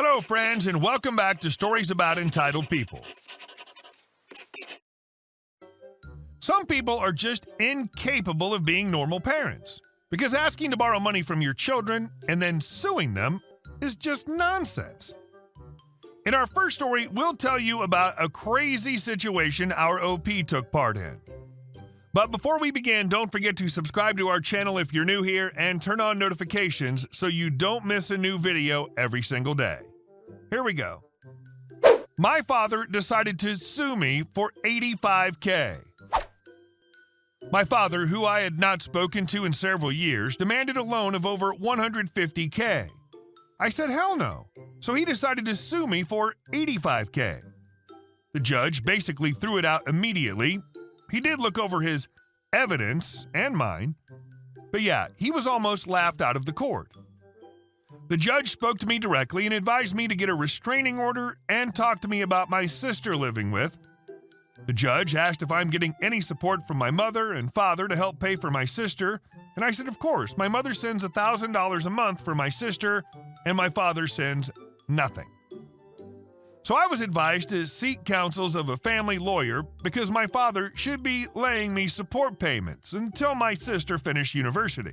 Hello, friends, and welcome back to Stories About Entitled People. Some people are just incapable of being normal parents because asking to borrow money from your children and then suing them is just nonsense. In our first story, we'll tell you about a crazy situation our OP took part in. But before we begin, don't forget to subscribe to our channel if you're new here and turn on notifications so you don't miss a new video every single day. Here we go. My father decided to sue me for $85K. My father, who I had not spoken to in several years, demanded a loan of over $150K. I said hell no, so he decided to sue me for $85K. The judge basically threw it out immediately. He did look over his evidence and mine, but yeah, he was almost laughed out of the court. The judge spoke to me directly and advised me to get a restraining order and talk to me about my sister living with. The judge asked if I'm getting any support from my mother and father to help pay for my sister, and I said of course. My mother sends $1,000 a month for my sister, and my father sends nothing. So I was advised to seek counsels of a family lawyer because my father should be laying me support payments until my sister finished university.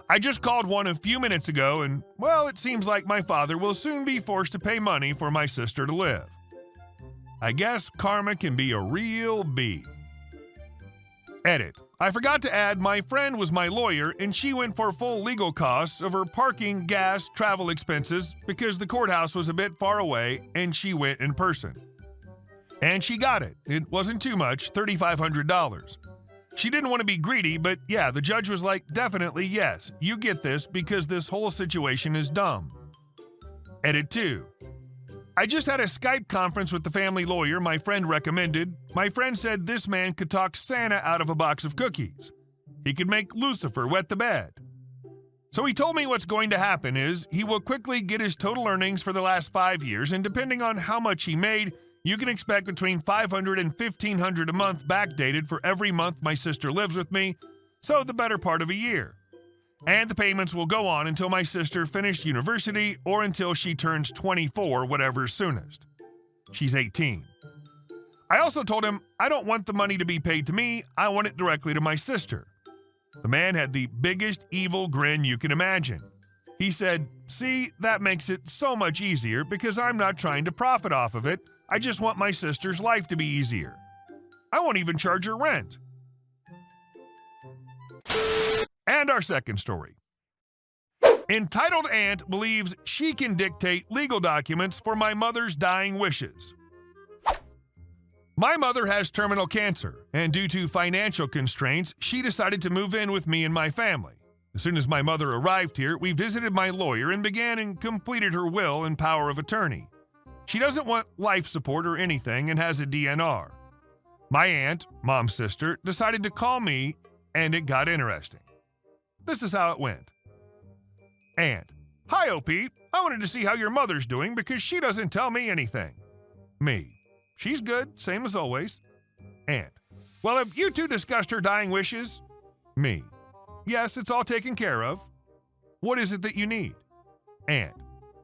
I just called one a few minutes ago and, well, it seems like my father will soon be forced to pay money for my sister to live. I guess karma can be a real bee. Edit. I forgot to add my friend was my lawyer and she went for full legal costs of her parking, gas, travel expenses because the courthouse was a bit far away and she went in person. And she got it. It wasn't too much, $3,500. She didn't want to be greedy, but yeah, the judge was like, definitely yes, you get this because this whole situation is dumb. Edit 2. I just had a Skype conference with the family lawyer my friend recommended. My friend said this man could talk Santa out of a box of cookies. He could make Lucifer wet the bed. So he told me what's going to happen is he will quickly get his total earnings for the last 5 years, and depending on how much he made, you can expect between $500 and $1,500 a month backdated for every month my sister lives with me, so the better part of a year. And the payments will go on until my sister finished university or until she turns 24, whatever's soonest. She's 18. I also told him I don't want the money to be paid to me, I want it directly to my sister. The man had the biggest evil grin you can imagine. He said, see, that makes it so much easier because I'm not trying to profit off of it, I just want my sister's life to be easier. I won't even charge her rent. And our second story. Entitled Aunt believes she can dictate legal documents for my mother's dying wishes. My mother has terminal cancer, and due to financial constraints, she decided to move in with me and my family. As soon as my mother arrived here, we visited my lawyer and began and completed her will and power of attorney. She doesn't want life support or anything and has a DNR. My aunt, mom's sister, decided to call me, and it got interesting. This is how it went. Aunt, hi OP, I wanted to see how your mother's doing because she doesn't tell me anything. Me, she's good, same as always. Aunt, well, have you two discussed her dying wishes? Me, yes, it's all taken care of. What is it that you need? Aunt,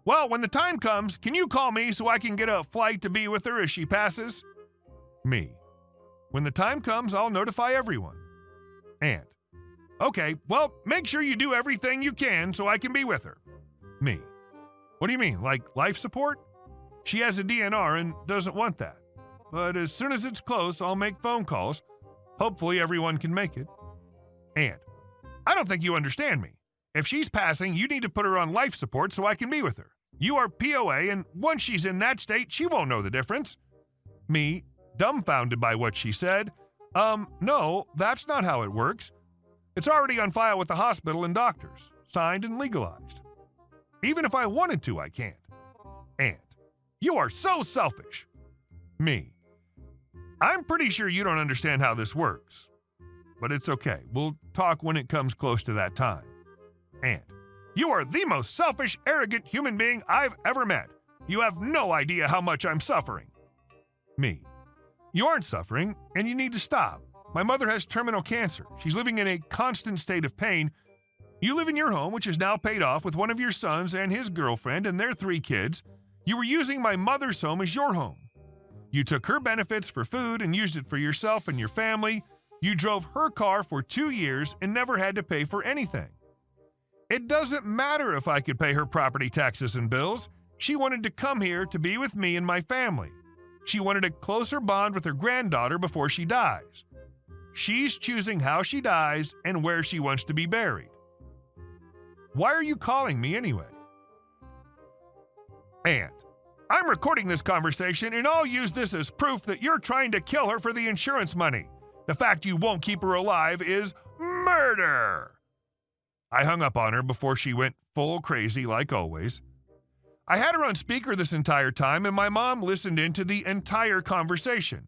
well, when the time comes, can you call me so I can get a flight to be with her as she passes? Me, when the time comes, I'll notify everyone. Aunt, okay, well, make sure you do everything you can so I can be with her. Me, what do you mean, like life support? She has a DNR and doesn't want that. But as soon as it's close, I'll make phone calls. Hopefully everyone can make it. Aunt, I don't think you understand me. If she's passing, you need to put her on life support so I can be with her. You are POA, and once she's in that state, she won't know the difference. Me, dumbfounded by what she said. No, that's not how it works. It's already on file with the hospital and doctors, signed and legalized. Even if I wanted to, I can't. Aunt, you are so selfish. Me, I'm pretty sure you don't understand how this works. But it's okay, we'll talk when it comes close to that time. Aunt, you are the most selfish, arrogant human being I've ever met. You have no idea how much I'm suffering. Me, you aren't suffering, and you need to stop. My mother has terminal cancer. She's living in a constant state of pain. You live in your home, which is now paid off, with one of your sons and his girlfriend and their 3 kids. You were using my mother's home as your home. You took her benefits for food and used it for yourself and your family. You drove her car for 2 years and never had to pay for anything. It doesn't matter if I could pay her property taxes and bills. She wanted to come here to be with me and my family. She wanted a closer bond with her granddaughter before she dies. She's choosing how she dies and where she wants to be buried. Why are you calling me anyway? Aunt, I'm recording this conversation and I'll use this as proof that you're trying to kill her for the insurance money. The fact you won't keep her alive is murder. I hung up on her before she went full crazy like always. I had her on speaker this entire time and my mom listened into the entire conversation.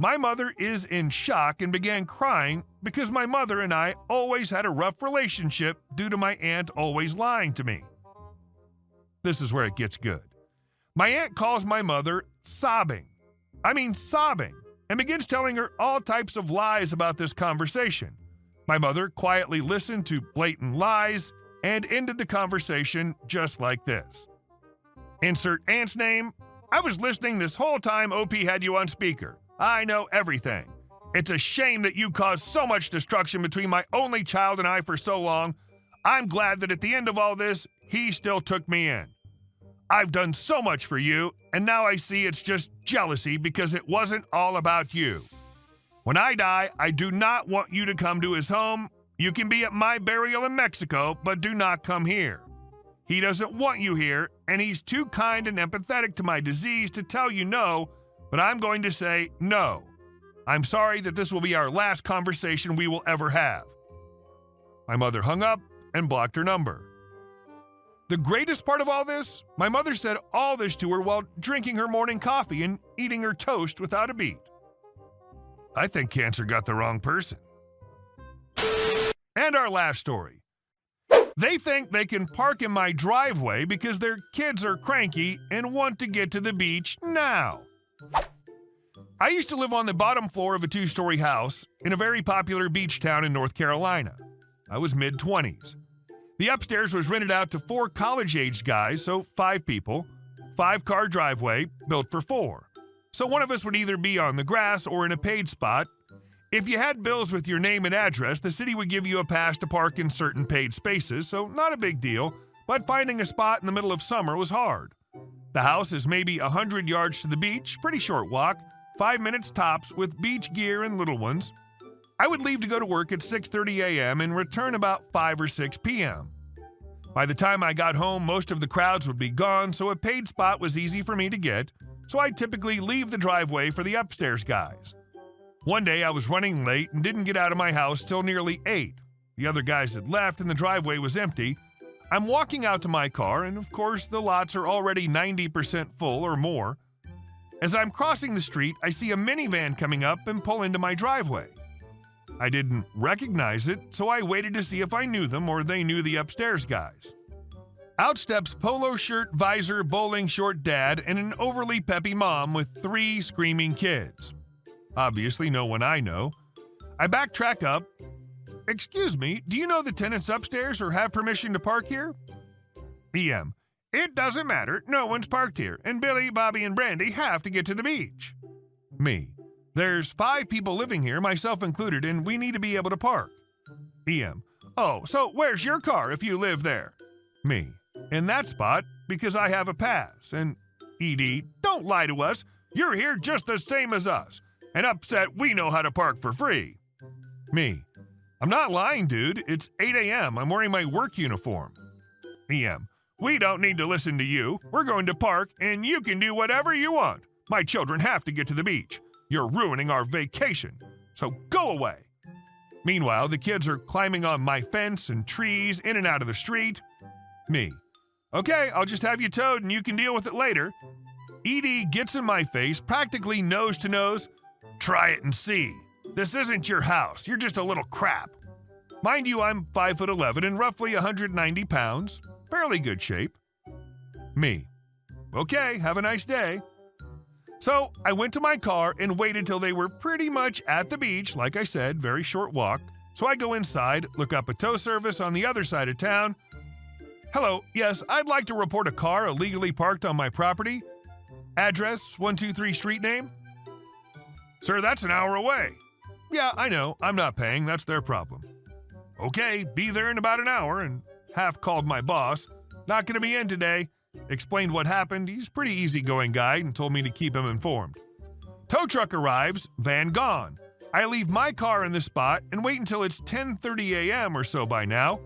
My mother is in shock and began crying because my mother and I always had a rough relationship due to my aunt always lying to me. This is where it gets good. My aunt calls my mother sobbing, and begins telling her all types of lies about this conversation. My mother quietly listened to blatant lies and ended the conversation just like this. Insert aunt's name. I was listening this whole time OP had you on speaker. I know everything. It's a shame that you caused so much destruction between my only child and I for so long. I'm glad that at the end of all this, he still took me in. I've done so much for you, and now I see it's just jealousy because it wasn't all about you. When I die, I do not want you to come to his home. You can be at my burial in Mexico, but do not come here. He doesn't want you here, and he's too kind and empathetic to my disease to tell you no, but I'm going to say no. I'm sorry that this will be our last conversation we will ever have. My mother hung up and blocked her number. The greatest part of all this, my mother said all this to her while drinking her morning coffee and eating her toast without a beat. I think cancer got the wrong person. And our last story. They think they can park in my driveway because their kids are cranky and want to get to the beach now. I used to live on the bottom floor of a 2-story house in a very popular beach town in North Carolina. I was mid-20s. The upstairs was rented out to 4 college-aged guys, so 5 people, 5-car driveway, built for 4. So one of us would either be on the grass or in a paid spot. If you had bills with your name and address, the city would give you a pass to park in certain paid spaces, so not a big deal, but finding a spot in the middle of summer was hard. The house is maybe 100 yards to the beach, pretty short walk, 5 minutes tops with beach gear and little ones. I would leave to go to work at 6:30 a.m. and return about 5 or 6 p.m. By the time I got home, most of the crowds would be gone, so a paid spot was easy for me to get, so I'd typically leave the driveway for the upstairs guys. One day I was running late and didn't get out of my house till nearly 8. The other guys had left and the driveway was empty. I'm walking out to my car, and of course the lots are already 90% full or more. As I'm crossing the street, I see a minivan coming up and pull into my driveway. I didn't recognize it, so I waited to see if I knew them or they knew the upstairs guys. Out steps polo shirt, visor, bowling short dad, and an overly peppy mom with 3 screaming kids. Obviously no one I know. I backtrack up. Excuse me, do you know the tenants upstairs or have permission to park here? EM. It doesn't matter, no one's parked here, and Billy, Bobby, and Brandy have to get to the beach. Me. There's 5 people living here, myself included, and we need to be able to park. EM. Oh, so where's your car if you live there? Me. In that spot, because I have a pass. And ED, don't lie to us. You're here just the same as us. And upset we know how to park for free. Me. I'm not lying, dude. It's 8 a.m. I'm wearing my work uniform. EM. We don't need to listen to you. We're going to park, and you can do whatever you want. My children have to get to the beach. You're ruining our vacation. So go away. Meanwhile, the kids are climbing on my fence and trees in and out of the street. Me. Okay, I'll just have you towed and you can deal with it later. ED gets in my face, practically nose to nose. Try it and see. This isn't your house. You're just a little crap. Mind you, I'm 5'11" and roughly 190 pounds. Fairly good shape. Me. Okay, have a nice day. So I went to my car and waited till they were pretty much at the beach. Like I said, very short walk. So I go inside, look up a tow service on the other side of town. Hello, yes, I'd like to report a car illegally parked on my property. Address, 123 street name. Sir, that's an hour away. Yeah, I know, I'm not paying, that's their problem. Okay, be there in about an hour, and half called my boss. Not gonna be in today. Explained what happened. He's a pretty easygoing guy and told me to keep him informed. Tow truck arrives, van gone. I leave my car in the spot and wait until it's 10:30 a.m. or so by now.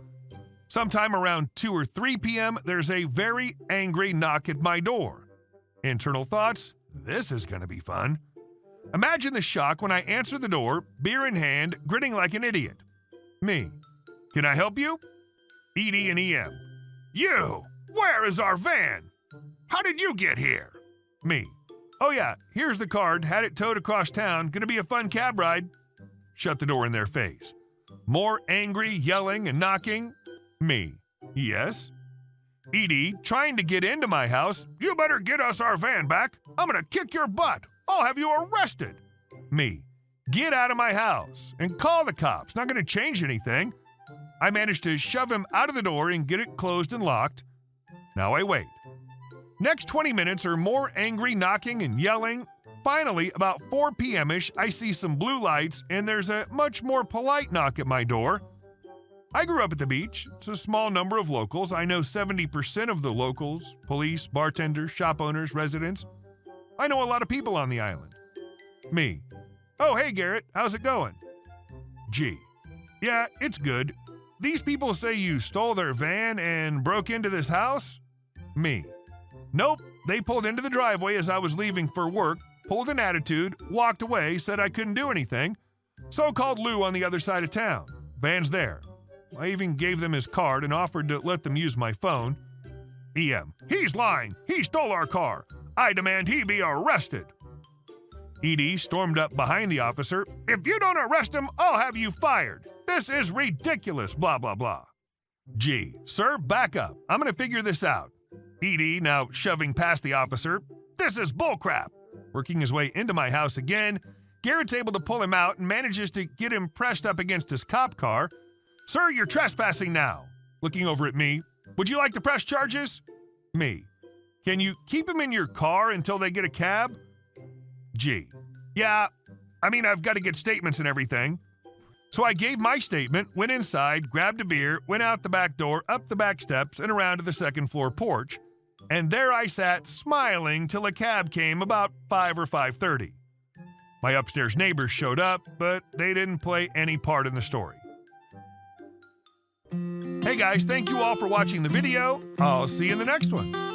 Sometime around 2 or 3 p.m., there's a very angry knock at my door. Internal thoughts, this is gonna be fun. Imagine the shock when I answer the door, beer in hand, grinning like an idiot. Me. Can I help you? ED and EM. You! Where is our van? How did you get here? Me. Oh yeah, here's the card, had it towed across town, gonna be a fun cab ride. Shut the door in their face. More angry, yelling, and knocking. Me. Yes? ED, trying to get into my house. You better get us our van back. I'm gonna kick your butt. I'll have you arrested. Me. Get out of my house and call the cops. Not gonna change anything. I managed to shove him out of the door and get it closed and locked. Now I wait. Next 20 minutes are more angry knocking and yelling. Finally, about 4 p.m.-ish, I see some blue lights and there's a much more polite knock at my door. I grew up at the beach. It's a small number of locals. I know 70% of the locals, police, bartenders, shop owners, residents. I know a lot of people on the island. Me. Oh, hey Garrett, how's it going? G. Yeah, it's good. These people say you stole their van and broke into this house? Me. Nope, they pulled into the driveway as I was leaving for work, pulled an attitude, walked away, said I couldn't do anything. So called Lou on the other side of town. Van's there. I even gave them his card and offered to let them use my phone. EM. He's lying. He stole our car. I demand he be arrested. ED stormed up behind the officer. If you don't arrest him, I'll have you fired. This is ridiculous, blah, blah, blah. G. Sir, back up. I'm gonna figure this out. ED now shoving past the officer. This is bullcrap. Working his way into my house again, Garrett's able to pull him out and manages to get him pressed up against his cop car. Sir, you're trespassing now. Looking over at me. Would you like to press charges? Me. Can you keep him in your car until they get a cab? G. Yeah, I mean, I've got to get statements and everything. So I gave my statement, went inside, grabbed a beer, went out the back door, up the back steps, and around to the second floor porch. And there I sat, smiling, till a cab came about 5 or 5:30. My upstairs neighbors showed up, but they didn't play any part in the story. Hey guys, thank you all for watching the video. I'll see you in the next one.